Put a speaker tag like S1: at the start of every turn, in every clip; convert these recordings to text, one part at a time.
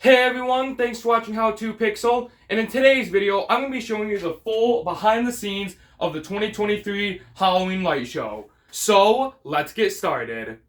S1: Hey everyone, thanks for watching How To Pixel, and in today's video, I'm going to be showing you the full behind the scenes of the 2023 Halloween light show. So, let's get started.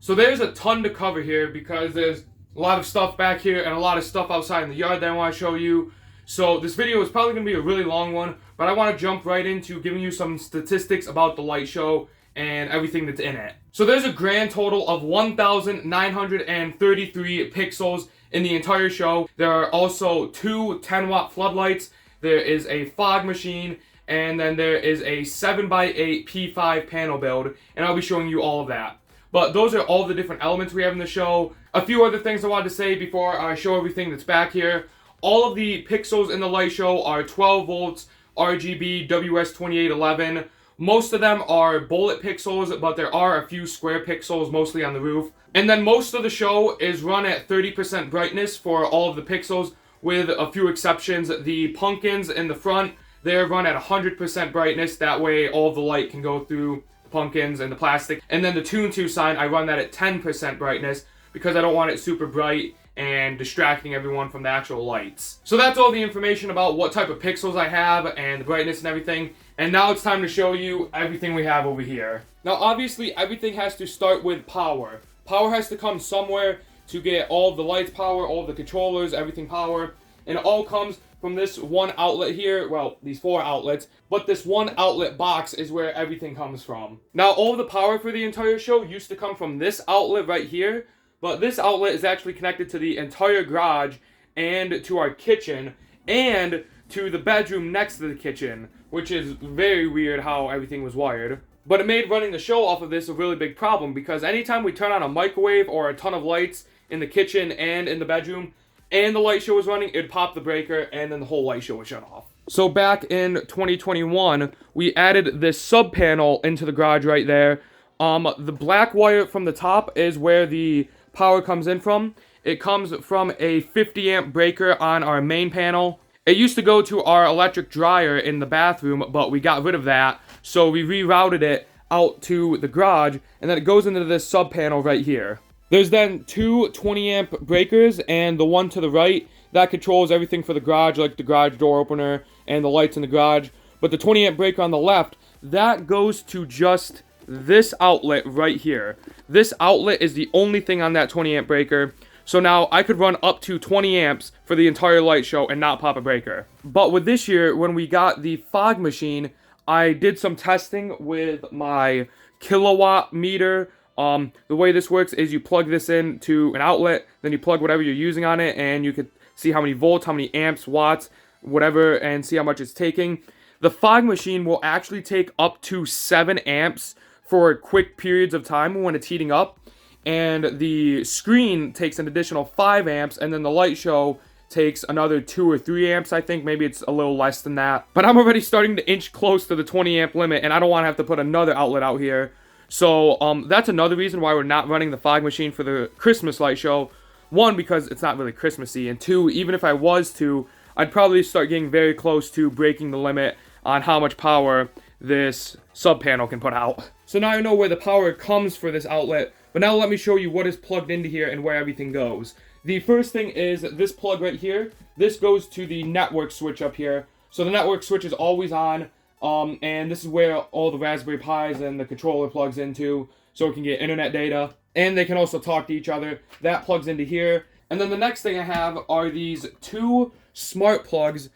S1: So there's a ton to cover here because there's a lot of stuff back here and a lot of stuff outside in the yard that I want to show you. So this video is probably going to be a really long one, but I want to jump right into giving you some statistics about the light show and everything that's in it. So there's a grand total of 1,933 pixels in the entire show. There are also two 10-watt floodlights. There is a fog machine, and then there is a 7x8 P5 panel build, and I'll be showing you all of that. But those are all the different elements we have in the show. A few other things I wanted to say before I show everything that's back here. All of the pixels in the light show are 12 volts, RGB, WS2811. Most of them are bullet pixels, but there are a few square pixels, mostly on the roof. And then most of the show is run at 30% brightness for all of the pixels, with a few exceptions. The pumpkins in the front, they're run at 100% brightness. That way all of the light can go through pumpkins and the plastic. And then the Toon 2 sign, I run that at 10% brightness because I don't want it super bright and distracting everyone from the actual lights. So that's all the information about what type of pixels I have and the brightness and everything. And now it's time to show you everything we have over here. Now obviously everything has to start with power. Power has to come somewhere to get all of the lights power, all of the controllers, everything power. And it all comes from this one outlet here, well, these four outlets, but this one outlet box is where everything comes from. Now, all of the power for the entire show used to come from this outlet right here, but this outlet is actually connected to the entire garage and to our kitchen and to the bedroom next to the kitchen, which is very weird how everything was wired. But it made running the show off of this a really big problem because anytime we turn on a microwave or a ton of lights in the kitchen and in the bedroom, and the light show was running, it'd pop the breaker, and then the whole light show would shut off. So back in 2021, we added this sub panel into the garage right there. The black wire from the top is where the power comes in from. It comes from a 50 amp breaker on our main panel. It used to go to our electric dryer in the bathroom, but we got rid of that, so we rerouted it out to the garage, and then it goes into this sub panel right here. There's then two 20 amp breakers, and the one to the right, that controls everything for the garage, like the garage door opener and the lights in the garage. But the 20 amp breaker on the left, that goes to just this outlet right here. This outlet is the only thing on that 20 amp breaker. So now I could run up to 20 amps for the entire light show and not pop a breaker. But with this year, when we got the fog machine, I did some testing with my kilowatt meter. The way this works is you plug this into an outlet, then you plug whatever you're using on it, and you could see how many volts, how many amps, watts, whatever, and see how much it's taking. The fog machine will actually take up to 7 amps for quick periods of time when it's heating up, and the screen takes an additional 5 amps, and then the light show takes another 2 or 3 amps, I think. Maybe it's a little less than that. But I'm already starting to inch close to the 20 amp limit, and I don't want to have to put another outlet out here. So that's another reason why we're not running the fog machine for the Christmas light show. One, because it's not really Christmassy, and two, even if I was to, I'd probably start getting very close to breaking the limit on how much power this sub panel can put out. So now I know where the power comes for this outlet, but now let me show you what is plugged into here and where everything goes. The first thing is this plug right here. This goes to the network switch up here. So the network switch is always on. And this is where all the Raspberry Pis and the controller plugs into, so it can get internet data. And they can also talk to each other. That plugs into here. And then the next thing I have are these two smart plugs.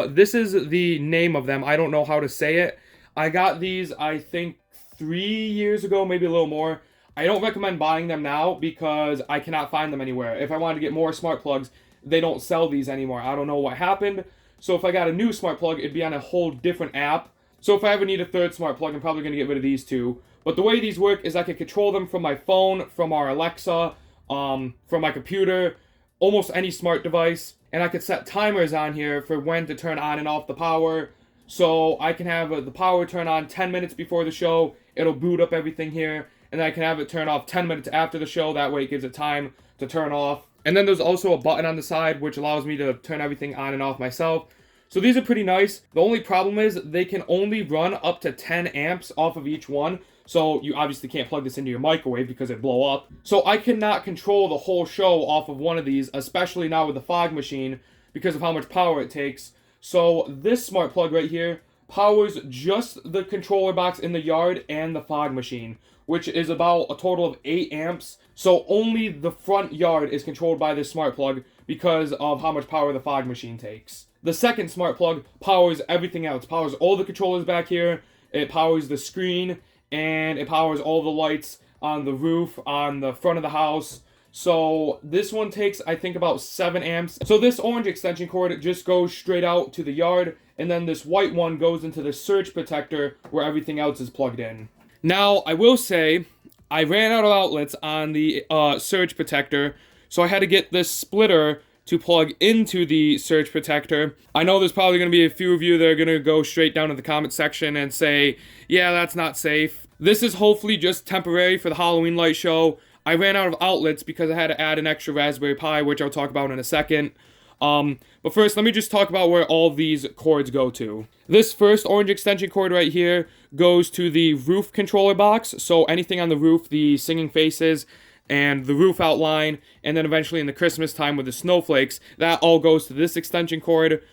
S1: This is the name of them. I don't know how to say it. I got these, I think, 3 years ago, maybe a little more. I don't recommend buying them now because I cannot find them anywhere. If I wanted to get more smart plugs, they don't sell these anymore. I don't know what happened. So if I got a new smart plug, it'd be on a whole different app. So if I ever need a third smart plug, I'm probably going to get rid of these two. But the way these work is I can control them from my phone, from our Alexa, from my computer, almost any smart device. And I could set timers on here for when to turn on and off the power. So I can have the power turn on 10 minutes before the show. It'll boot up everything here. And then I can have it turn off 10 minutes after the show. That way it gives it time to turn off And then there's also a button on the side which allows me to turn everything on and off myself. So these are pretty nice. The only problem is they can only run up to 10 amps off of each one. So you obviously can't plug this into your microwave because it blow up. So I cannot control the whole show off of one of these, especially now with the fog machine, because of how much power it takes. So this smart plug right here powers just the controller box in the yard and the fog machine, which is about a total of 8 amps. So only the front yard is controlled by this smart plug because of how much power the fog machine takes. The second smart plug powers everything else. It powers all the controllers back here. It powers the screen, and it powers all the lights on the roof, on the front of the house. So this one takes, I think, about 7 amps. So this orange extension cord just goes straight out to the yard, and then this white one goes into the surge protector where everything else is plugged in. Now, I will say, I ran out of outlets on the surge protector, so I had to get this splitter to plug into the surge protector. I know there's probably going to be a few of you that are going to go straight down to the comment section and say, yeah, that's not safe. This is hopefully just temporary for the Halloween light show. I ran out of outlets because I had to add an extra Raspberry Pi, which I'll talk about in a second. But first, let me just talk about where all these cords go to. This first orange extension cord right here goes to the roof controller box. So anything on the roof, the singing faces, and the roof outline, and then eventually in the Christmas time with the snowflakes, that all goes to this extension cord.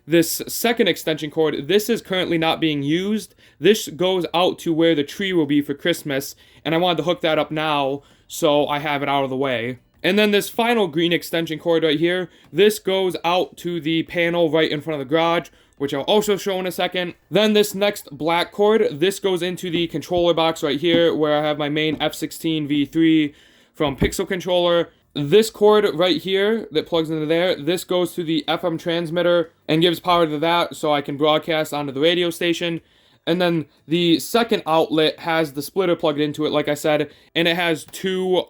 S1: This second extension cord, this is currently not being used. This goes out to where the tree will be for Christmas, and I wanted to hook that up now, so I have it out of the way. And then this final green extension cord right here, this goes out to the panel right in front of the garage, which I'll also show in a second. Then this next black cord, this goes into the controller box right here, where I have my main F16 V3 from Pixel Controller. This cord right here that plugs into there, this goes to the FM transmitter and gives power to that so I can broadcast onto the radio station. And then the second outlet has the splitter plugged into it, like I said, and it has two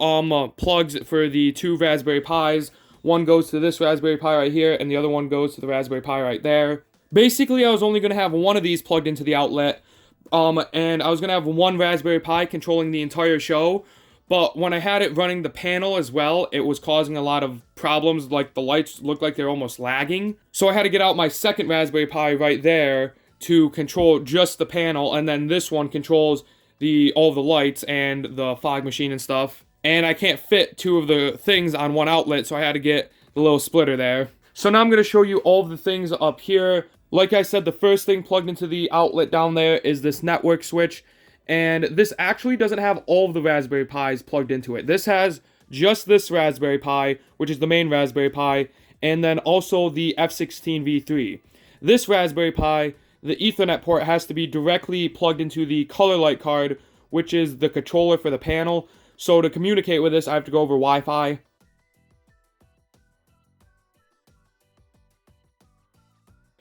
S1: plugs for the two Raspberry Pis. One goes to this Raspberry Pi right here, and the other one goes to the Raspberry Pi right there. Basically, I was only going to have one of these plugged into the outlet, and I was going to have one Raspberry Pi controlling the entire show. But when I had it running the panel as well, it was causing a lot of problems, like the lights looked like they're almost lagging. So I had to get out my second Raspberry Pi right there to control just the panel, and then this one controls all the lights and the fog machine and stuff. And I can't fit two of the things on one outlet, so I had to get the little splitter there. So now I'm going to show you all of the things up here. Like I said, the first thing plugged into the outlet down there is this network switch. And this actually doesn't have all of the Raspberry Pis plugged into it. This has just this Raspberry Pi, which is the main Raspberry Pi, and then also the F16 V3. This Raspberry Pi, the Ethernet port has to be directly plugged into the color light card, which is the controller for the panel. So to communicate with this, I have to go over Wi-Fi.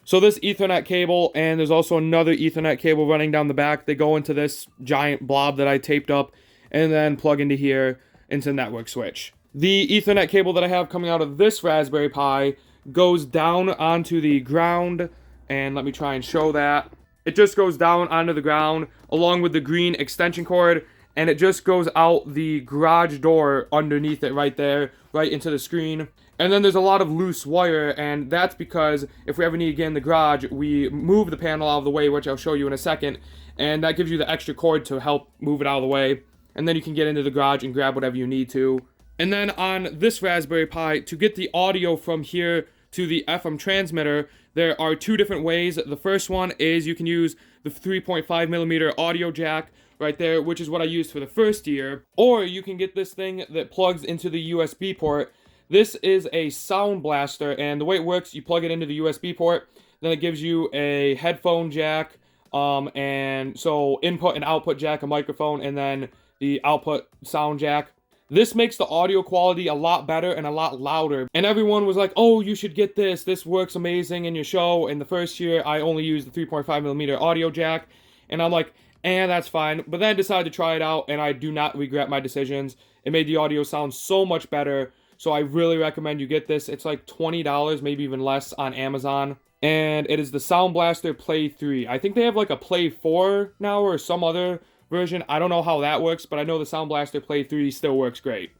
S1: So this Ethernet cable, and there's also another Ethernet cable running down the back. They go into this giant blob that I taped up, and then plug into here, into the network switch. The Ethernet cable that I have coming out of this Raspberry Pi goes down onto the ground, and let me try and show that. It just goes down onto the ground, along with the green extension cord, and it just goes out the garage door underneath it right there, right into the screen. And then there's a lot of loose wire, and that's because if we ever need to get in the garage, we move the panel out of the way, which I'll show you in a second, and that gives you the extra cord to help move it out of the way. And then you can get into the garage and grab whatever you need to. And then on this Raspberry Pi, to get the audio from here to the FM transmitter, there are two different ways. The first one is you can use the 3.5mm audio jack right there, which is what I used for the first year. Or you can get this thing that plugs into the USB port. This is a sound blaster, and the way it works, you plug it into the USB port, then it gives you a headphone jack, and so input and output jack, a microphone, and then the output sound jack. This makes the audio quality a lot better and a lot louder. And everyone was like, oh, you should get this. This works amazing in your show. In the first year, I only used the 3.5mm audio jack, and I'm like, that's fine. But then I decided to try it out, and I do not regret my decisions. It made the audio sound so much better. So I really recommend you get this. It's like $20, maybe even less on Amazon. And it is the Sound Blaster Play 3. I think they have like a Play 4 now or some other version. I don't know how that works, but I know the Sound Blaster Play 3 still works great.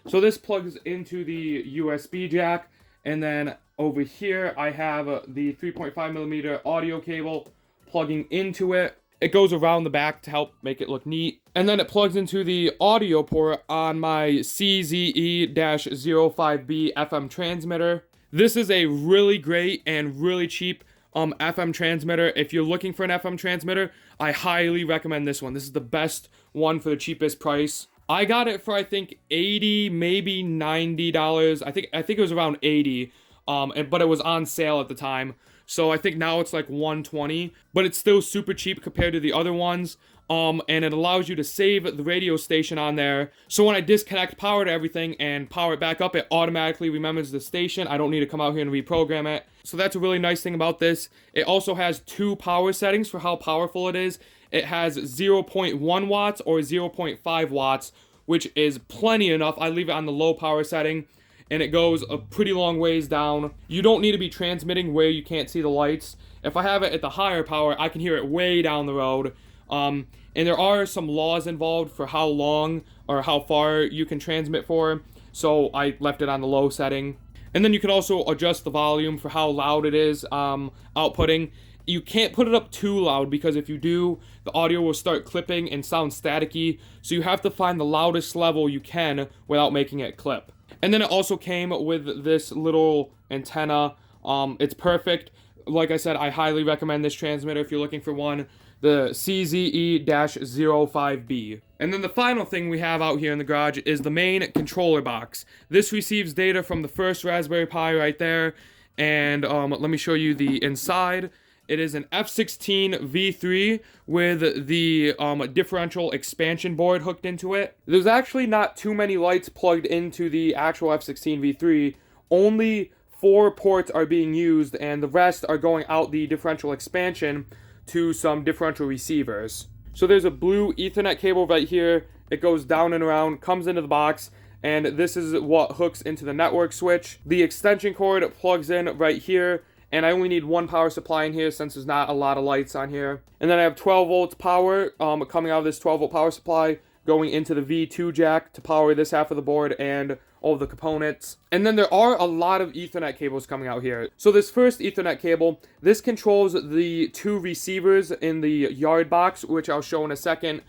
S1: So this plugs into the USB jack, and then over here I have the 3.5 millimeter audio cable plugging into it. It goes around the back to help make it look neat. And then it plugs into the audio port on my CZE-05B FM transmitter. This is a really great and really cheap FM transmitter. If you're looking for an FM transmitter, I highly recommend this one. This is the best one for the cheapest price. I got it for I think $80, maybe $90. I think it was around 80. But it was on sale at the time. So I think now it's like $120, but it's still super cheap compared to the other ones. And it allows you to save the radio station on there. So when I disconnect power to everything and power it back up, it automatically remembers the station. I don't need to come out here and reprogram it. So that's a really nice thing about this. It also has 2 power settings for how powerful it is. It has 0.1 watts or 0.5 watts, which is plenty enough. I leave it on the low power setting, and it goes a pretty long ways down. You don't need to be transmitting where you can't see the lights. If I have it at the higher power, I can hear it way down the road. And there are some laws involved for how long or how far you can transmit for, so I left it on the low setting. And then you can also adjust the volume for how loud it is outputting. You can't put it up too loud, because if you do, the audio will start clipping and sound staticky, so you have to find the loudest level you can without making it clip. And then it also came with this little antenna. It's perfect. Like I said, I highly recommend this transmitter if you're looking for one. The CZE-05B. And then the final thing we have out here in the garage is the main controller box. This receives data from the first Raspberry Pi right there. And let me show you the inside. It is an F16 V3 with the differential expansion board hooked into it. There's actually not too many lights plugged into the actual F16 V3. Only 4 ports are being used, and the rest are going out the differential expansion to some differential receivers. So there's a blue Ethernet cable right here. It goes down and around, comes into the box, and this is what hooks into the network switch. The extension cord plugs in right here, and I only need 1 power supply in here since there's not a lot of lights on here. And then I have 12 volts power coming out of this 12 volt power supply going into the V2 jack to power this half of the board and all of the components. And then there are a lot of Ethernet cables coming out here. So this first Ethernet cable, this controls the 2 receivers in the yard box, which I'll show in a second.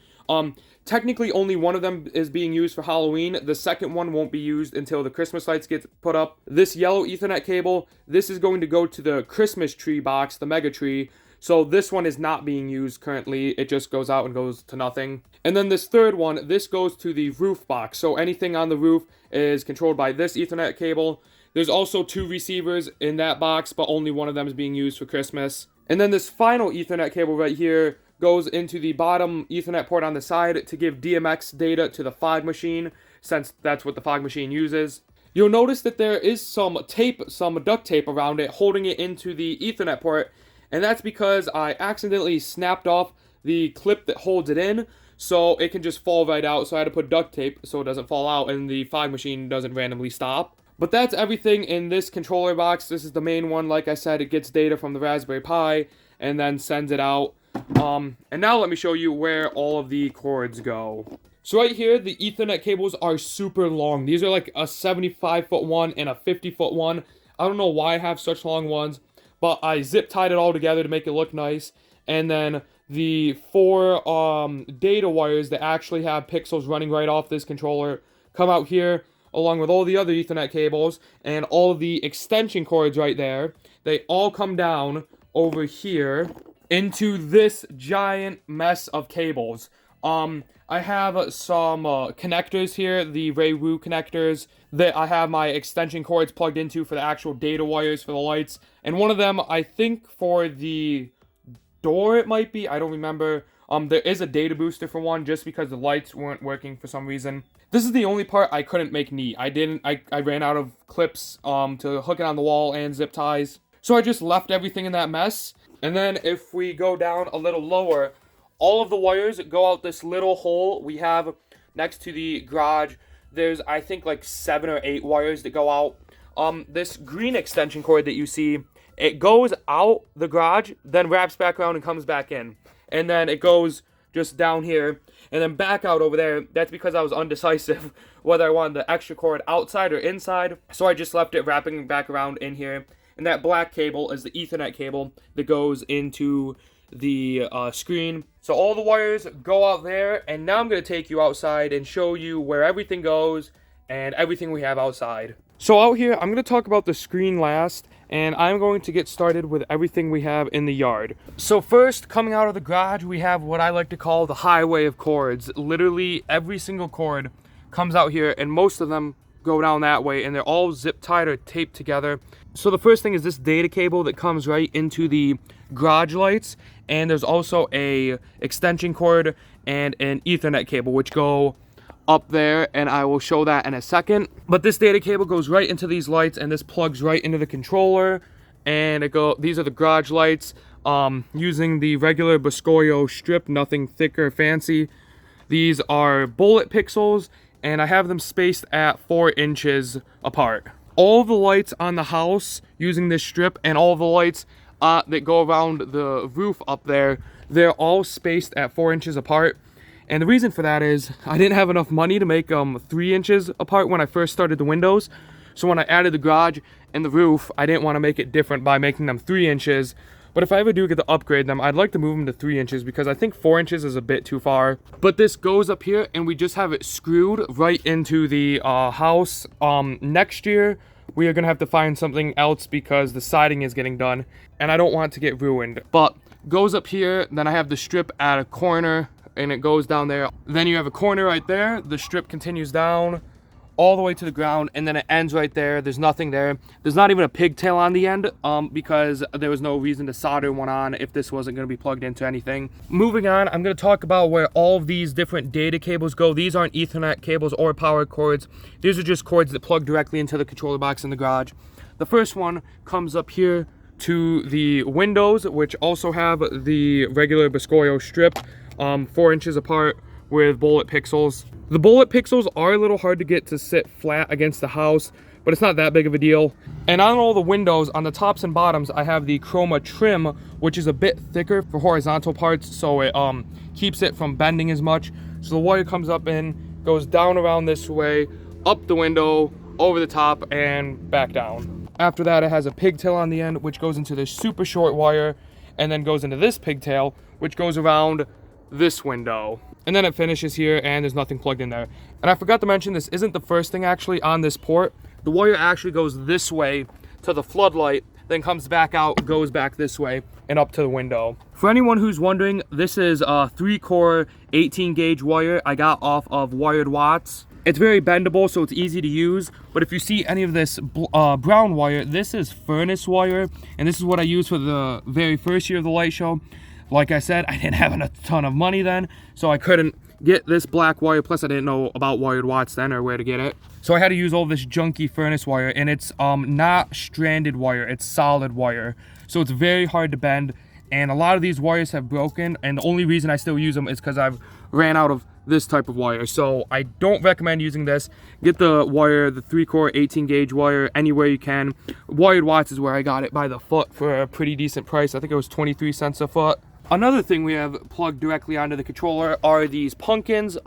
S1: Technically only one of them is being used for Halloween. The second one won't be used until the Christmas lights get put up. This yellow Ethernet cable, this is going to go to the Christmas tree box, the Mega Tree. So this one is not being used currently. It just goes out and goes to nothing. And then this third one, this goes to the roof box. So anything on the roof is controlled by this Ethernet cable. There's also 2 receivers in that box, but only one of them is being used for Christmas. And then this final Ethernet cable right here goes into the bottom Ethernet port on the side to give DMX data to the Fog Machine, since that's what the Fog Machine uses. You'll notice that there is some tape, some duct tape around it holding it into the Ethernet port, and that's because I accidentally snapped off the clip that holds it in, so it can just fall right out. So I had to put duct tape so it doesn't fall out and the Fog Machine doesn't randomly stop. But that's everything in this controller box. This is the main one. Like I said, it gets data from the Raspberry Pi and then sends it out. And now let me show you where all of the cords go. So right here, the Ethernet cables are super long. These are like a 75-foot one and a 50-foot one. I don't know why I have such long ones, but I zip tied it all together to make it look nice. And then the 4 data wires that actually have pixels running right off this controller come out here, along with all the other Ethernet cables and all of the extension cords right there. They all come down over here into this giant mess of cables. I have some connectors here, the Raywu connectors, that I have my extension cords plugged into for the actual data wires for the lights. And one of them, I think for the door it might be, I don't remember. There is a data booster for one, just because the lights weren't working for some reason. This is the only part I couldn't make neat. I ran out of clips to hook it on the wall and zip ties. So I just left everything in that mess. And then if we go down a little lower, all of the wires go out this little hole we have next to the garage. There's, I think, like 7 or 8 wires that go out. This green extension cord that you see, it goes out the garage, then wraps back around and comes back in. And then it goes just down here, and then back out over there. That's because I was undecisive whether I wanted the extra cord outside or inside. So I just left it wrapping back around in here. And that black cable is the Ethernet cable that goes into the screen. So all the wires go out there, and now I'm going to take you outside and show you where everything goes and everything we have outside. So out here, I'm going to talk about the screen last, and I'm going to get started with everything we have in the yard. So first, coming out of the garage, we have what I like to call the highway of cords. Literally every single cord comes out here, and most of them go down that way, and they're all zip tied or taped together. So the first thing is this data cable that comes right into the garage lights, and there's also a extension cord and an Ethernet cable which go up there, and I will show that in a second. But this data cable goes right into these lights, and this plugs right into the controller, and these are the garage lights, using the regular Boscoyo strip, nothing thick or fancy. These are bullet pixels, and I have them spaced at 4 inches apart. All the lights on the house using this strip, and all the lights that go around the roof up there, they're all spaced at 4 inches apart. And the reason for that is I didn't have enough money to make 3 inches apart when I first started the windows. So when I added the garage and the roof, I didn't want to make it different by making them 3 inches. But if I ever do get to upgrade them, I'd like to move them to 3 inches because I think 4 inches is a bit too far. But this goes up here, and we just have it screwed right into the house. Next year, we are going to have to find something else because the siding is getting done, and I don't want to get ruined. But goes up here, then I have the strip at a corner, and it goes down there. Then you have a corner right there. The strip continues down all the way to the ground, and then it ends right there. There's nothing there. There's not even a pigtail on the end because there was no reason to solder one on if this wasn't going to be plugged into anything. Moving on, I'm going to talk about where all of these different data cables go. These aren't Ethernet cables or power cords. These are just cords that plug directly into the controller box in the garage. The first one comes up here to the windows, which also have the regular Boscoyo strip, 4 inches apart with bullet pixels. The bullet pixels are a little hard to get to sit flat against the house, but it's not that big of a deal. And on all the windows, on the tops and bottoms, I have the Chroma trim, which is a bit thicker for horizontal parts, so it keeps it from bending as much. So the wire comes up in, goes down around this way, up the window, over the top, and back down. After that, it has a pigtail on the end, which goes into this super short wire, and then goes into this pigtail, which goes around this window. And then it finishes here, and there's nothing plugged in there. And I forgot to mention, this isn't the first thing actually on this port. The wire actually goes this way to the floodlight, then comes back out, goes back this way, and up to the window. For anyone who's wondering, this is a 3-core 18 gauge wire I got off of Wired Watts. It's very bendable, so it's easy to use. But if you see any of this brown wire, this is furnace wire, and this is what I used for the very first year of the light show. Like I said, I didn't have a ton of money then, so I couldn't get this black wire. Plus, I didn't know about Wired Watts then or where to get it. So I had to use all this junky furnace wire, and it's not stranded wire, it's solid wire. So it's very hard to bend, and a lot of these wires have broken, and the only reason I still use them is because I've ran out of this type of wire. So I don't recommend using this. Get the wire, the 3-core 18 gauge wire, anywhere you can. Wired Watts is where I got it by the foot for a pretty decent price. I think it was 23 cents a foot. Another thing we have plugged directly onto the controller are these pumpkins.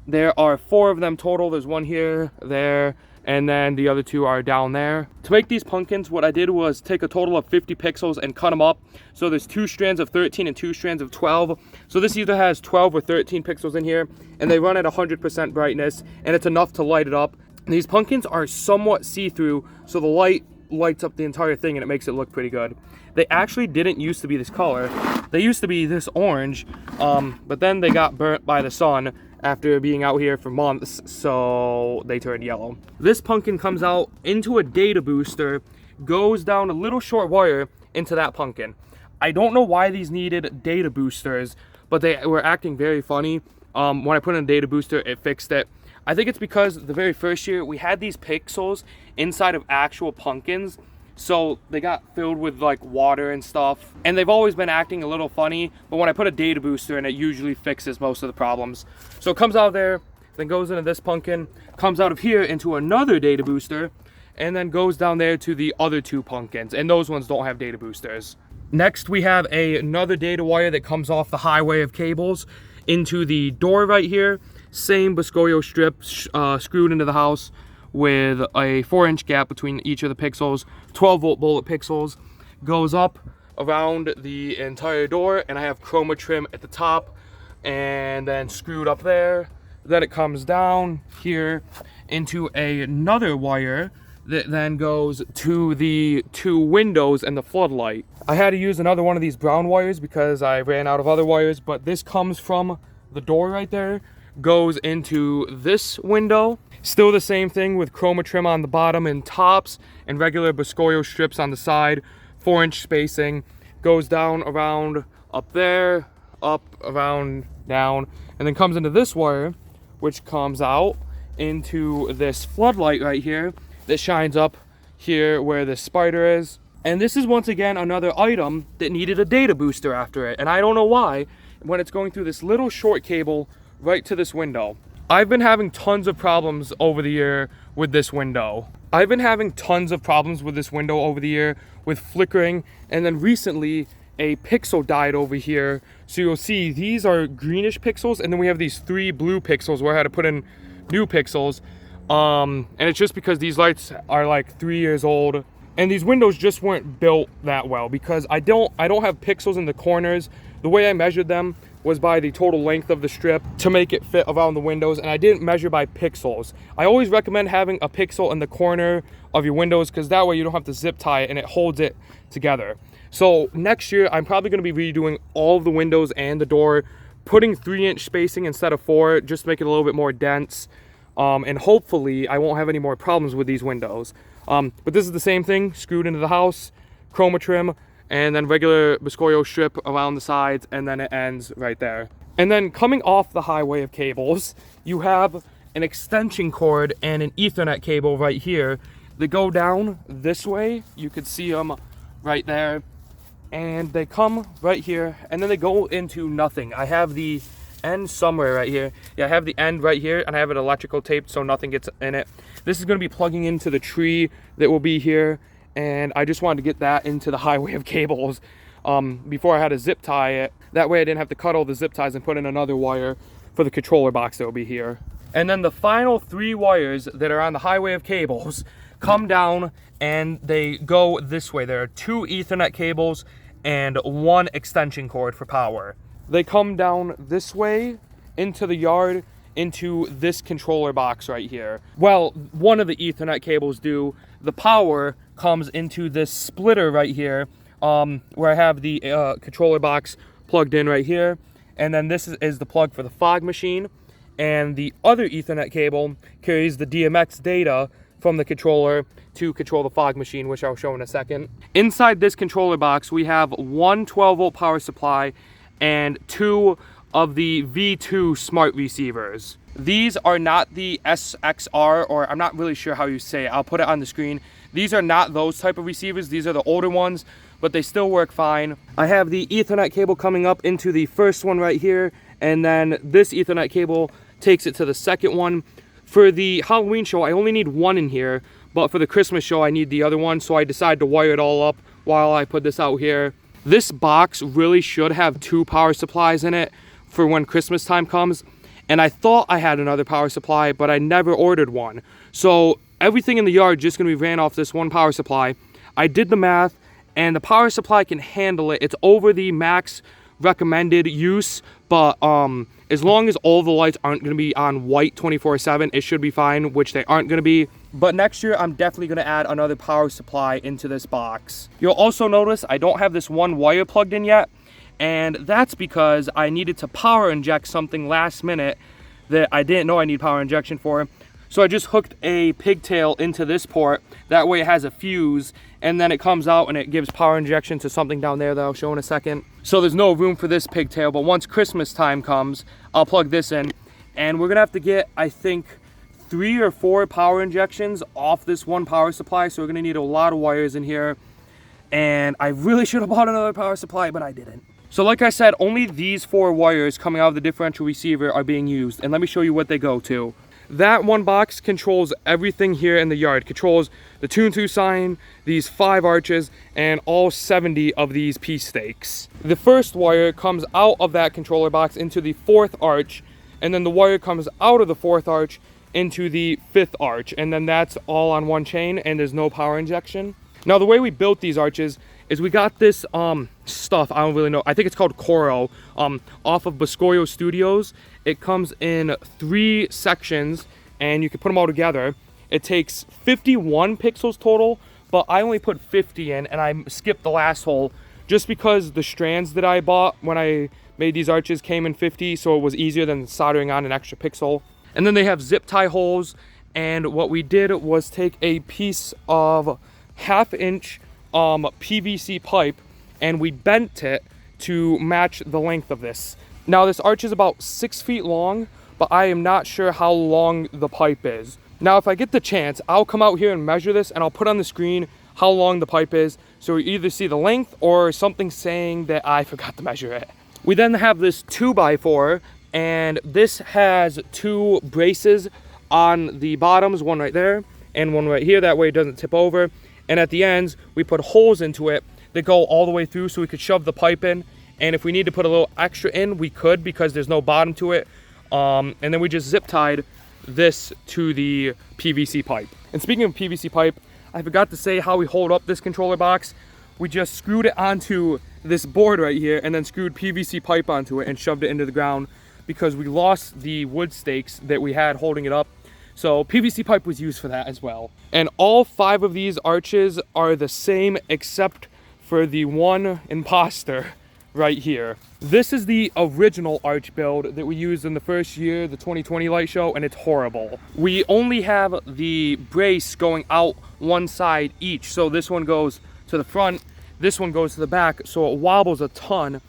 S1: There are 4 of them total. There's one here, there, and then the other 2 are down there. To make these pumpkins, what I did was take a total of 50 pixels and cut them up. So there's 2 strands of 13 and 2 strands of 12. So this either has 12 or 13 pixels in here, and they run at 100% brightness, and it's enough to light it up. These pumpkins are somewhat see-through, so the light lights up the entire thing and it makes it look pretty good. They actually didn't used to be this color. They used to be this orange, but then they got burnt by the sun after being out here for months, so they turned yellow. This pumpkin comes out into a data booster, goes down a little short wire into that pumpkin. I don't know why these needed data boosters, but they were acting very funny. When I put in a data booster, it fixed it. I think it's because the very first year we had these pixels inside of actual pumpkins, so they got filled with like water and stuff, and they've always been acting a little funny, but when I put a data booster in, it usually fixes most of the problems. So it comes out of there, then goes into this pumpkin, comes out of here into another data booster, and then goes down there to the other 2 pumpkins, and those ones don't have data boosters. Next, we have another data wire that comes off the highway of cables into the door right here. Same Biscoyo strip screwed into the house with a 4-inch gap between each of the pixels. 12-volt bullet pixels. Goes up around the entire door, and I have chroma trim at the top and then screwed up there. Then it comes down here into another wire that then goes to the 2 windows and the floodlight. I had to use another one of these brown wires because I ran out of other wires, but this comes from the door right there, goes into this window. Still the same thing with chroma trim on the bottom and tops and regular Biscoyo strips on the side, 4-inch spacing. Goes down around up there, up, around, down, and then comes into this wire, which comes out into this floodlight right here that shines up here where the spider is. And this is once again another item that needed a data booster after it, and I don't know why, when it's going through this little short cable right to this window. I've been having tons of problems over the year with this window. I've been having tons of problems with this window over the year with flickering, and then recently a pixel died over here. So you'll see these are greenish pixels, and then we have these 3 blue pixels where I had to put in new pixels. And it's just because these lights are like 3 years old, and these windows just weren't built that well because I don't have pixels in the corners. The way I measured them was by the total length of the strip to make it fit around the windows, and I didn't measure by pixels. I always recommend having a pixel in the corner of your windows because that way you don't have to zip tie it and it holds it together. So next year I'm probably going to be redoing all of the windows and the door, putting 3-inch spacing instead of 4, just to make it a little bit more dense. And hopefully I won't have any more problems with these windows. But this is the same thing, screwed into the house, chroma trim, and then regular Biscoyo strip around the sides, and then it ends right there. And then coming off the highway of cables, you have an extension cord and an Ethernet cable right here that go down this way. You could see them right there, and they come right here, and then they go into nothing. I have the end somewhere right here. Yeah, I have the end right here, and I have it electrical taped so nothing gets in it. This is going to be plugging into the tree that will be here, and I just wanted to get that into the highway of cables before I had to zip tie it. That way I didn't have to cut all the zip ties and put in another wire for the controller box that will be here. And then the final 3 wires that are on the highway of cables come down and they go this way. There are 2 Ethernet cables and 1 extension cord for power. They come down this way into the yard, into this controller box right here. Well, one of the Ethernet cables do. The power comes into this splitter right here, where I have the controller box plugged in right here. And then this is the plug for the fog machine. And the other Ethernet cable carries the DMX data from the controller to control the fog machine, which I'll show in a second. Inside this controller box, we have 1 12-volt power supply and 2 of the V2 smart receivers. These are not the SXR, or I'm not really sure how you say it. I'll put it on the screen. These are not those type of receivers. These are the older ones, but they still work fine. I have the Ethernet cable coming up into the first one right here, and then this Ethernet cable takes it to the second one. For the Halloween show, I only need 1 in here, but for the Christmas show, I need the other one, so I decided to wire it all up while I put this out here. This box really should have 2 power supplies in it for when Christmas time comes, and I thought I had another power supply, but I never ordered one. So everything in the yard just gonna be ran off this 1 power supply. I did the math, and the power supply can handle it. It's over the max recommended use, but as long as all the lights aren't going to be on white 24/7, it should be fine, which they aren't going to be. But next year, I'm definitely going to add another power supply into this box. You'll also notice I don't have this 1 wire plugged in yet, and that's because I needed to power inject something last minute that I didn't know I need power injection for. So I just hooked a pigtail into this port. That way it has a fuse, and then it comes out and it gives power injection to something down there that I'll show in a second. So there's no room for this pigtail, but once Christmas time comes, I'll plug this in. And we're gonna have to get, I think, 3 or 4 power injections off this 1 power supply. So we're gonna need a lot of wires in here. And I really should have bought another power supply, but I didn't. So like I said, only these 4 wires coming out of the differential receiver are being used. And let me show you what they go to. That 1 box controls everything here in the yard. Controls the 2-2 sign, these 5 arches, and all 70 of these P stakes. The first wire comes out of that controller box into the 4th arch and then the wire comes out of the 4th arch into the 5th arch, and then that's all on one chain, and there's no power injection. Now the way we built these arches is we got this stuff, I don't really know, I think it's called Coro, off of Boscoyo Studios. It comes in 3 sections, and you can put them all together. It takes 51 pixels total, but I only put 50 in, and I skipped the last hole just because the strands that I bought when I made these arches came in 50, so it was easier than soldering on an extra pixel. And then they have zip tie holes, and what we did was take a piece of 1/2 inch PVC pipe, and we bent it to match the length of this. Now this arch is about 6 feet long, but I am not sure how long the pipe is. Now if I get the chance, I'll come out here and measure this, and I'll put on the screen how long the pipe is, so you either see the length or something saying that I forgot to measure it. We then have this 2x4, and this has 2 braces on the bottoms, one right there and one right here, that way it doesn't tip over. And at the ends, we put holes into it that go all the way through so we could shove the pipe in. And if we need to put a little extra in, we could, because there's no bottom to it. And then we just zip tied this to the PVC pipe. And speaking of PVC pipe, I forgot to say how we hold up this controller box. We just screwed it onto this board right here, and then screwed PVC pipe onto it and shoved it into the ground, because we lost the wood stakes that we had holding it up. So PVC pipe was used for that as well. And all 5 of these arches are the same except for the one imposter right here. This is the original arch build that we used in the first year, the 2020 light show, and it's horrible. We only have the brace going out one side each. So this one goes to the front, this one goes to the back, so it wobbles a ton.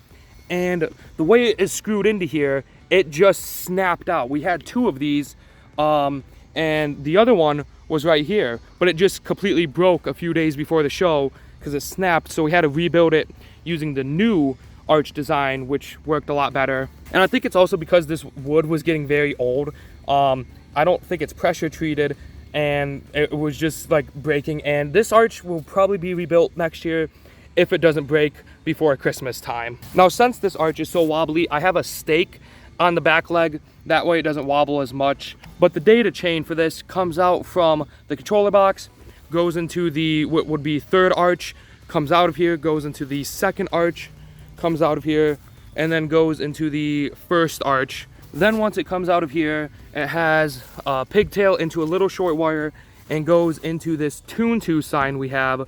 S1: And the way it is screwed into here, it just snapped out. We had 2 of these, and the other one was right here, but it just completely broke a few days before the show because it snapped, so we had to rebuild it using the new arch design, which worked a lot better. And I think it's also because this wood was getting very old. I don't think it's pressure treated, and it was just like breaking. And this arch will probably be rebuilt next year if it doesn't break before Christmas time. Now, since this arch is so wobbly, I have a stake on the back leg, that way it doesn't wobble as much. But the data chain for this comes out from the controller box, goes into the what would be 3rd arch, comes out of here, goes into the 2nd arch, comes out of here, and then goes into the 1st arch. Then once it comes out of here, it has a pigtail into a little short wire and goes into this Tune2 sign we have,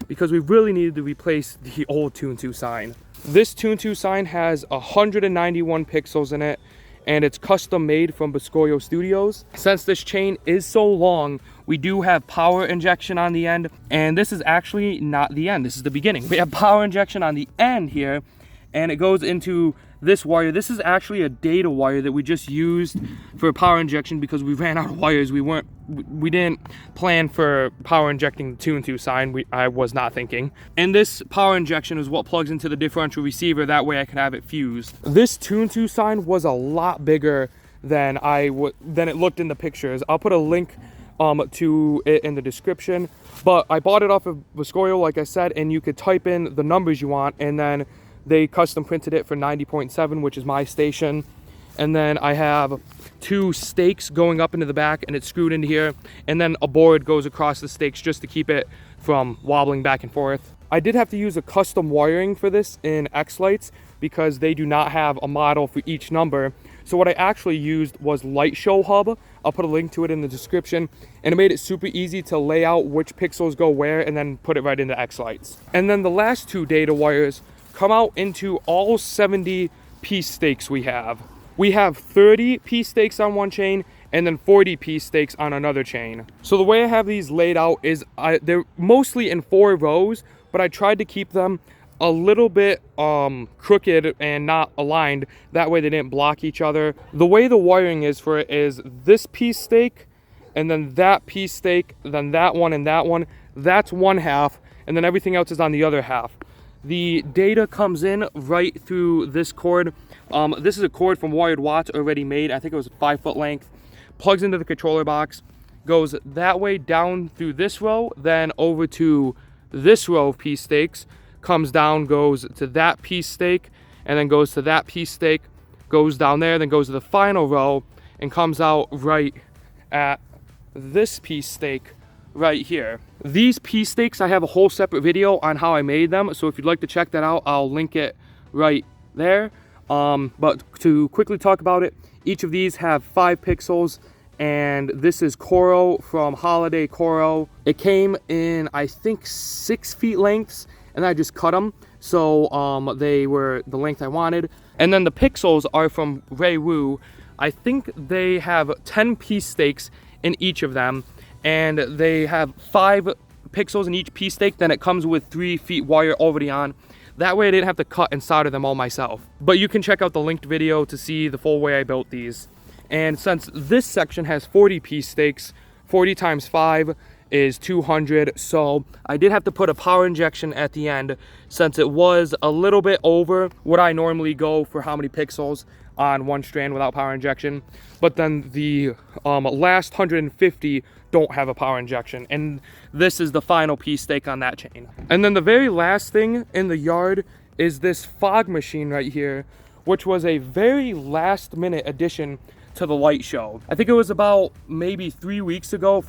S1: because we really needed to replace the old Tune2 sign. This Tune2 sign has 191 pixels in it, and it's custom made from Boscoyo Studios. Since this chain is so long, we do have power injection on the end, and this is actually not the end, this is the beginning. We have power injection on the end here, and it goes into this wire. This is actually a data wire that we just used for power injection because we ran out of wires. We didn't plan for power injecting the Tune2 sign. I was not thinking. And this power injection is what plugs into the differential receiver. That way I can have it fused. This Tune2 sign was a lot bigger than it looked in the pictures. I'll put a link to it in the description. But I bought it off of Boscoyo, like I said, and you could type in the numbers you want, and then they custom printed it for 90.7, which is my station. And then I have 2 stakes going up into the back, and it's screwed into here. And then a board goes across the stakes just to keep it from wobbling back and forth. I did have to use a custom wiring for this in X-Lights because they do not have a model for each number. So what I actually used was Light Show Hub. I'll put a link to it in the description. And it made it super easy to lay out which pixels go where and then put it right into X-Lights. And then the last 2 data wires come out into all 70 piece stakes we have. We have 30 piece stakes on one chain and then 40 piece stakes on another chain. So the way I have these laid out is they're mostly in 4 rows, but I tried to keep them a little bit crooked and not aligned. That way they didn't block each other. The way the wiring is for it is this piece stake, and then that piece stake, then that one and that one. That's one half, and then everything else is on the other half. The data comes in right through this cord. This is a cord from Wired Watts already made. I think it was 5 foot length. Plugs into the controller box, goes that way down through this row, then over to this row of piece stakes, comes down, goes to that piece stake, and then goes to that piece stake, goes down there, then goes to the final row and comes out right at this piece stake right here. These piece stakes, I have a whole separate video on how I made them, so if you'd like to check that out, I'll link it right there. But to quickly talk about it, each of these have 5 pixels, and this is Coro from Holiday Coro. It came in, I think, 6 feet lengths, and I just cut them, so they were the length I wanted. And then the pixels are from Reiwu. I think they have 10 piece stakes in each of them, and they have 5 pixels in each piece stake. Then it comes with 3 feet wire already on. That way I didn't have to cut and solder them all myself. But you can check out the linked video to see the full way I built these. And since this section has 40 piece stakes, 40 times 5 is 200. So I did have to put a power injection at the end, since it was a little bit over what I normally go for how many pixels on one strand without power injection. But then the last 150 don't have a power injection, and this is the final piece stake on that chain. And then the very last thing in the yard is this fog machine right here, which was a very last minute addition to the light show. I think it was about maybe 4 weeks ago,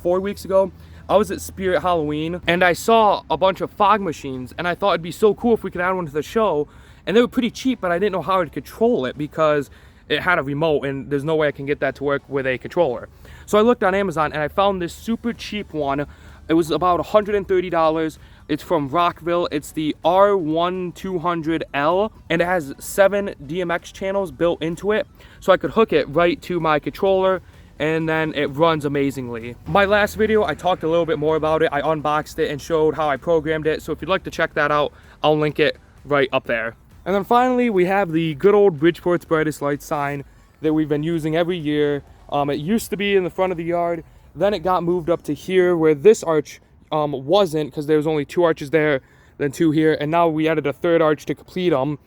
S1: I was at Spirit Halloween and I saw a bunch of fog machines, and I thought it'd be so cool if we could add one to the show. And they were pretty cheap, but I didn't know how I'd control it because it had a remote, and there's no way I can get that to work with a controller. So I looked on Amazon and I found this super cheap one. It was about $130. It's from Rockville. It's the R1200L, and it has 7 DMX channels built into it. So I could hook it right to my controller, and then it runs amazingly. My last video, I talked a little bit more about it. I unboxed it and showed how I programmed it. So if you'd like to check that out, I'll link it right up there. And then finally, we have the good old Bridgeport's Brightest Lights sign that we've been using every year. It used to be in the front of the yard. Then it got moved up to here where this arch wasn't, because there was only 2 arches there, then 2 here. And now we added a 3rd arch to complete them.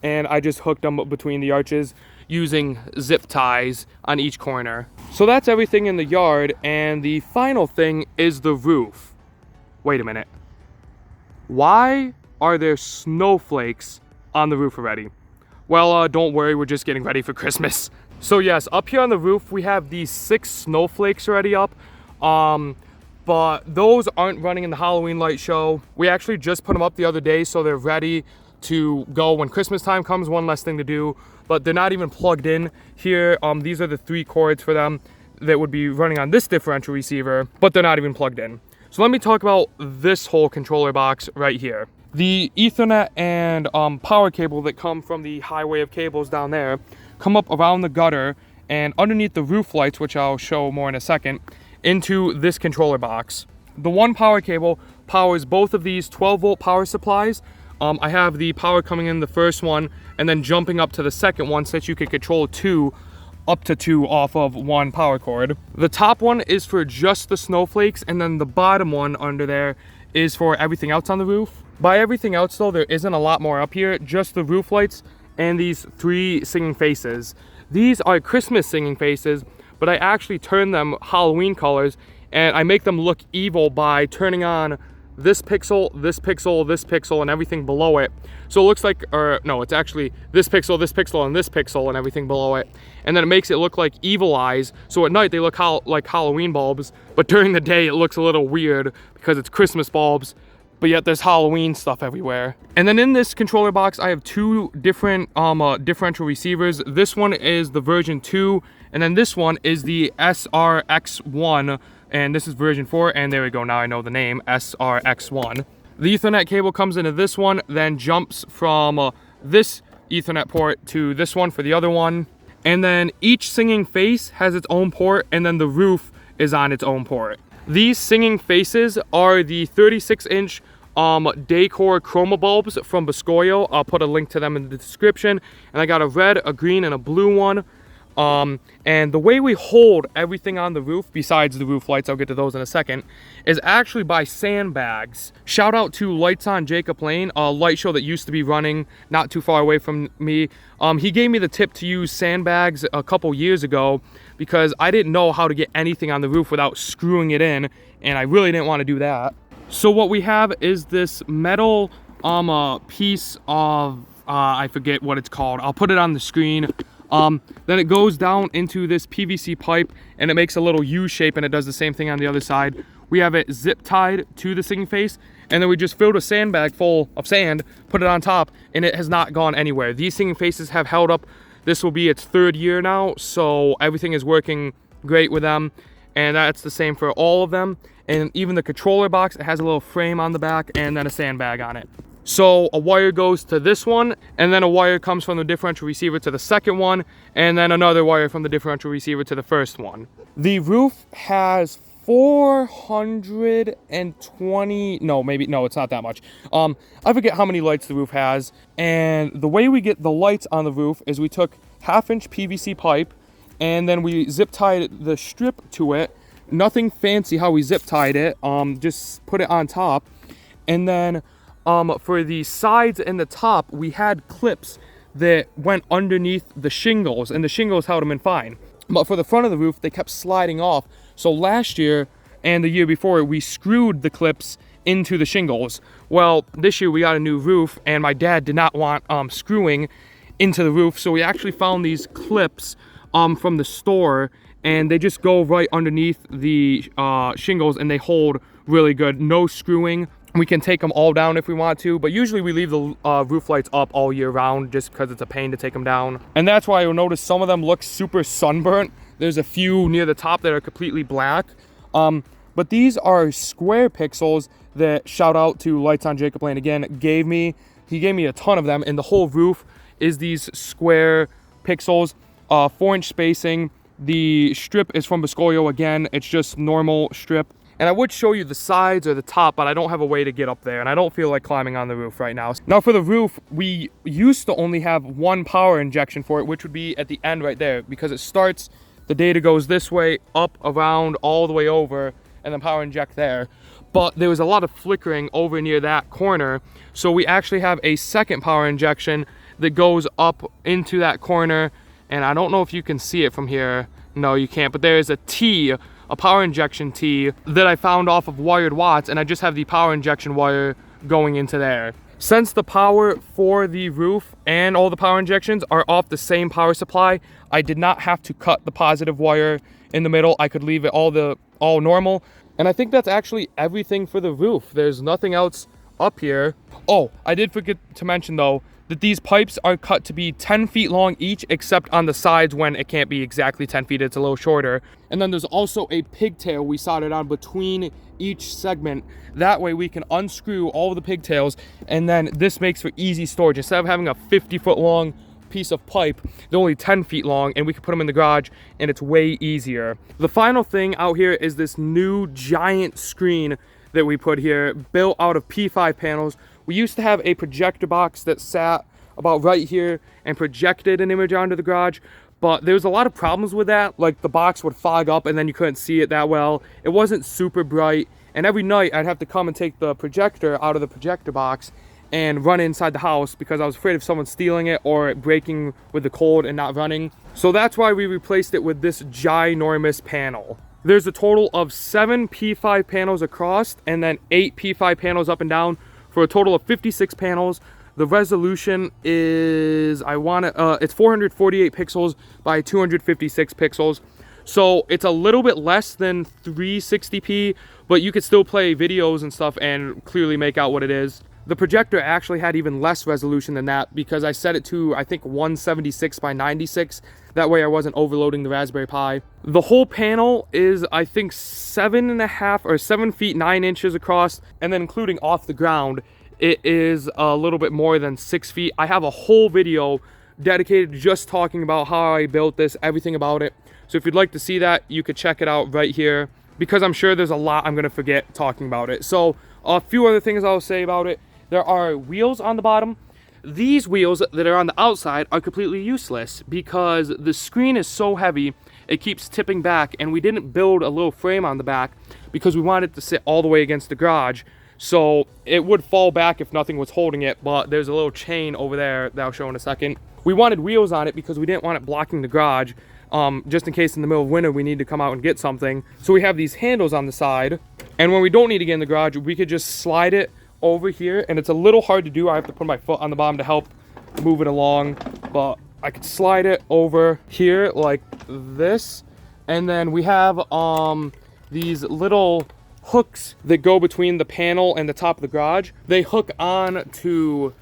S1: And I just hooked them between the arches using zip ties on each corner. So that's everything in the yard. And the final thing is the roof. Wait a minute. Why are there snowflakes on the roof already? Well, don't worry, we're just getting ready for Christmas. So yes, up here on the roof, we have these 6 snowflakes already up. But those aren't running in the Halloween light show. We actually just put them up the other day, so they're ready to go when Christmas time comes. One less thing to do, but they're not even plugged in here. These are the 3 cords for them that would be running on this differential receiver, but they're not even plugged in. So let me talk about this whole controller box right here. The Ethernet and power cable that come from the highway of cables down there come up around the gutter and underneath the roof lights, which I'll show more in a second, into this controller box. The one power cable powers both of these 12-volt power supplies. I have the power coming in the first one and then jumping up to the second one so that you can control up to two off of one power cord. The top one is for just the snowflakes, and then the bottom one under there is for everything else on the roof. By everything else though, there isn't a lot more up here, just the roof lights and these 3 singing faces. These are Christmas singing faces, but I actually turn them Halloween colors, and I make them look evil by turning on this pixel, this pixel, this pixel, and everything below it. So it looks like, or no, it's actually this pixel, and this pixel, and everything below it. And then it makes it look like evil eyes. So at night they look like Halloween bulbs, but during the day it looks a little weird because it's Christmas bulbs, but yet there's Halloween stuff everywhere. And then in this controller box, I have 2 different differential receivers. This one is the version 2, and then this one is the SRX1, and this is version 4, and there we go, now I know the name, SRX1. The Ethernet cable comes into this one, then jumps from this Ethernet port to this one for the other one. And then each singing face has its own port, and then the roof is on its own port. These singing faces are the 36-inch Decor chroma bulbs from Biscoyo. I'll put a link to them in the description. And I got a red, a green, and a blue one. And the way we hold everything on the roof, besides the roof lights, I'll get to those in a second, is actually by sandbags. Shout out to Lights on Jacob Lane, a light show that used to be running not too far away from me. He gave me the tip to use sandbags a couple years ago because I didn't know how to get anything on the roof without screwing it in, and I really didn't want to do that. So what we have is this metal piece of, I forget what it's called. I'll put it on the screen. Then it goes down into this PVC pipe and it makes a little U shape, and it does the same thing on the other side. We have it zip tied to the sinking face, and then we just filled a sandbag full of sand, put it on top, and it has not gone anywhere. These sinking faces have held up. This will be its 3rd year now, so everything is working great with them, and that's the same for all of them. And even the controller box, it has a little frame on the back and then a sandbag on it. So a wire goes to this one, and then a wire comes from the differential receiver to the second one, and then another wire from the differential receiver to the first one. The roof has 420, no, it's not that much. I forget how many lights the roof has. And the way we get the lights on the roof is we took 1/2-inch PVC pipe, and then we zip tied the strip to it. Nothing fancy how we zip tied it, just put it on top. And then for the sides and the top, we had clips that went underneath the shingles, and the shingles held them in fine. But for the front of the roof, they kept sliding off. So last year and the year before, we screwed the clips into the shingles. Well, this year we got a new roof, and my dad did not want screwing into the roof, so we actually found these clips from the store, and they just go right underneath the shingles, and they hold really good. No screwing. We can take them all down if we want to, but usually we leave the roof lights up all year round just because it's a pain to take them down. And that's why you'll notice some of them look super sunburnt. There's a few near the top that are completely black. But these are square pixels that, shout out to Lights on Jacob Lane again, gave me. He gave me a ton of them, and the whole roof is these square pixels, 4-inch spacing. The strip is from Biscoglio again. It's just normal strip. And I would show you the sides or the top, but I don't have a way to get up there, and I don't feel like climbing on the roof right now. Now for the roof, we used to only have one power injection for it, which would be at the end right there, because it starts, the data goes this way, up, around, all the way over, and then power inject there. But there was a lot of flickering over near that corner, so we actually have a second power injection that goes up into that corner, and I don't know if you can see it from here. No, you can't, but there is a T, a power injection T that I found off of Wired Watts, and I just have the power injection wire going into there. Since the power for the roof and all the power injections are off the same power supply, I did not have to cut the positive wire in the middle. I could leave it all normal. And I think that's actually everything for the roof. There's nothing else up here. Oh, I did forget to mention though, that these pipes are cut to be 10 feet long each, except on the sides when it can't be exactly 10 feet, it's a little shorter. And then there's also a pigtail we soldered on between each segment. That way we can unscrew all of the pigtails, and then this makes for easy storage. Instead of having a 50-foot long piece of pipe, they're only 10 feet long, and we can put them in the garage, and it's way easier. The final thing out here is this new giant screen that we put here, built out of P5 panels. We used to have a projector box that sat about right here and projected an image onto the garage, but there was a lot of problems with that. Like the box would fog up and then you couldn't see it that well. It wasn't super bright, and every night I'd have to come and take the projector out of the projector box and run inside the house because I was afraid of someone stealing it or it breaking with the cold and not running. So that's why we replaced it with this ginormous panel. There's a total of 7 P5 panels across and then 8 P5 panels up and down, for a total of 56 panels. The resolution is, it's 448 pixels by 256 pixels. So it's a little bit less than 360p, but you could still play videos and stuff and clearly make out what it is. The projector actually had even less resolution than that because I set it to, I think, 176 by 96. That way I wasn't overloading the Raspberry Pi. The whole panel is, I think, 7.5 or 7 feet 9 inches across, and then including off the ground, it is a little bit more than 6 feet. I have a whole video dedicated to just talking about how I built this, everything about it. So if you'd like to see that, you could check it out right here, because I'm sure there's a lot I'm gonna forget talking about it. So a few other things I'll say about it. There are wheels on the bottom. These wheels that are on the outside are completely useless because the screen is so heavy, it keeps tipping back, and we didn't build a little frame on the back because we wanted it to sit all the way against the garage. So it would fall back if nothing was holding it, but there's a little chain over there that I'll show in a second. We wanted wheels on it because we didn't want it blocking the garage, just in case in the middle of winter we need to come out and get something. So we have these handles on the side, and when we don't need to get in the garage, we could just slide it over here, and it's a little hard to do. I have to put my foot on the bottom to help move it along, but I could slide it over here like this. And then we have these little hooks that go between the panel and the top of the garage. They hook on to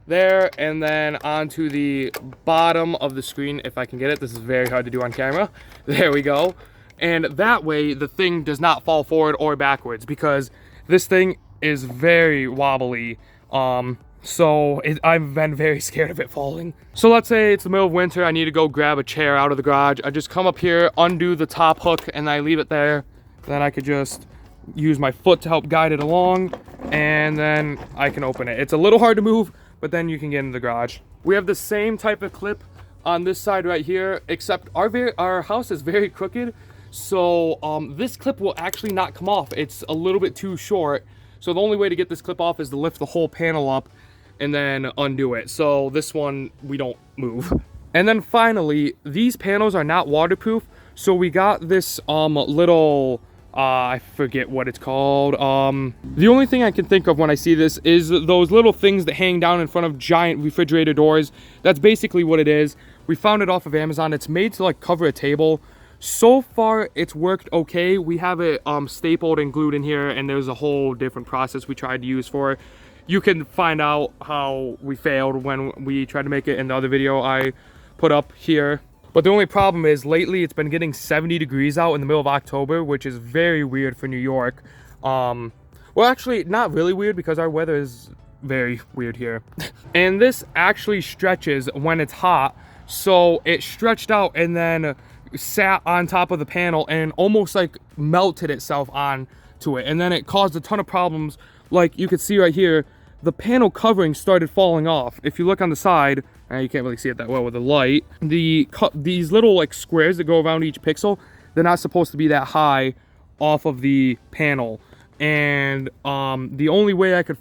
S1: there and then onto the bottom of the screen, if I can get it. This is very hard to do on camera. There we go. And that way the thing does not fall forward or backwards, because this thing is very wobbly. I've been very scared of it falling. So let's say it's the middle of winter, I need to go grab a chair out of the garage. I just come up here, undo the top hook, and I leave it there. Then I could just use my foot to help guide it along, and then I can open it. It's a little hard to move, but then you can get into the garage. We have the same type of clip on this side right here, except our house is very crooked. So this clip will actually not come off. It's a little bit too short. So the only way to get this clip off is to lift the whole panel up and then undo it. So this one, we don't move. And then finally, these panels are not waterproof. So we got this little, I forget what it's called. The only thing I can think of when I see this is those little things that hang down in front of giant refrigerator doors. That's basically what it is. We found it off of Amazon. It's made to like cover a table. So far, it's worked okay. We have it stapled and glued in here, and there's a whole different process we tried to use for it. You can find out how we failed when we tried to make it in the other video I put up here. But the only problem is lately it's been getting 70 degrees out in the middle of October, which is very weird for New York. Well, actually, not really weird, because our weather is very weird here. And this actually stretches when it's hot. So it stretched out and then sat on top of the panel and almost like melted itself onto it. And then it caused a ton of problems. Like you can see right here, the panel covering started falling off. If you look on the side, you can't really see it that well with the light, these little like squares that go around each pixel, they're not supposed to be that high off of the panel. And the only way I could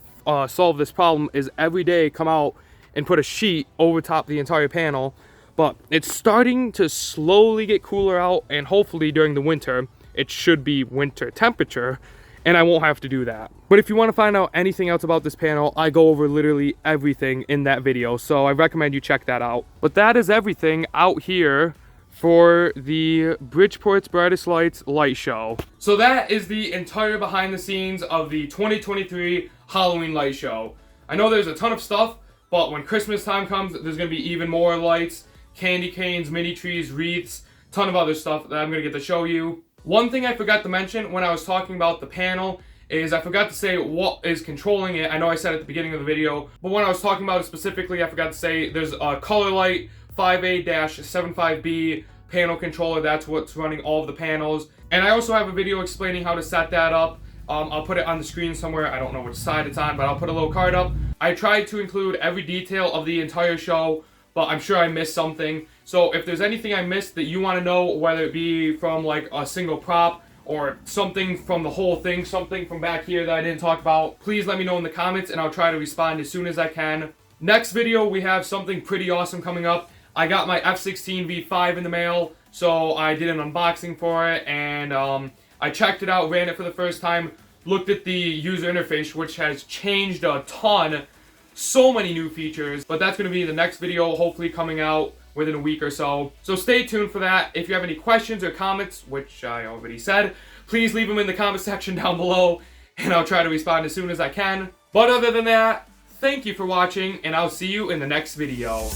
S1: solve this problem is every day come out and put a sheet over top the entire panel. But it's starting to slowly get cooler out, and hopefully during the winter it should be winter temperature, and I won't have to do that. But if you want to find out anything else about this panel, I go over literally everything in that video, so I recommend you check that out. But that is everything out here for the Bridgeport's Brightest Lights light show. So that is the entire behind the scenes of the 2023 Halloween light show. I know there's a ton of stuff, but when Christmas time comes, there's going to be even more lights, candy canes, mini trees, wreaths, ton of other stuff that I'm going to get to show you. One thing I forgot to mention when I was talking about the panel is I forgot to say what is controlling it. I know I said at the beginning of the video, but when I was talking about it specifically, I forgot to say there's a Color Light 5A-75B panel controller. That's what's running all of the panels. And I also have a video explaining how to set that up. I'll put it on the screen somewhere. I don't know which side it's on, but I'll put a little card up. I tried to include every detail of the entire show, but I'm sure I missed something. So if there's anything I missed that you want to know, whether it be from like a single prop or something from the whole thing, something from back here that I didn't talk about, please let me know in the comments and I'll try to respond as soon as I can. Next video, we have something pretty awesome coming up. I got my F16 V5 in the mail, so I did an unboxing for it, and I checked it out, ran it for the first time, looked at the user interface, which has changed a ton. So many new features, but that's going to be the next video, hopefully coming out within a week or so. So stay tuned for that. If you have any questions or comments, which I already said, please leave them in the comment section down below, and I'll try to respond as soon as I can. But other than that, thank you for watching, and I'll see you in the next video.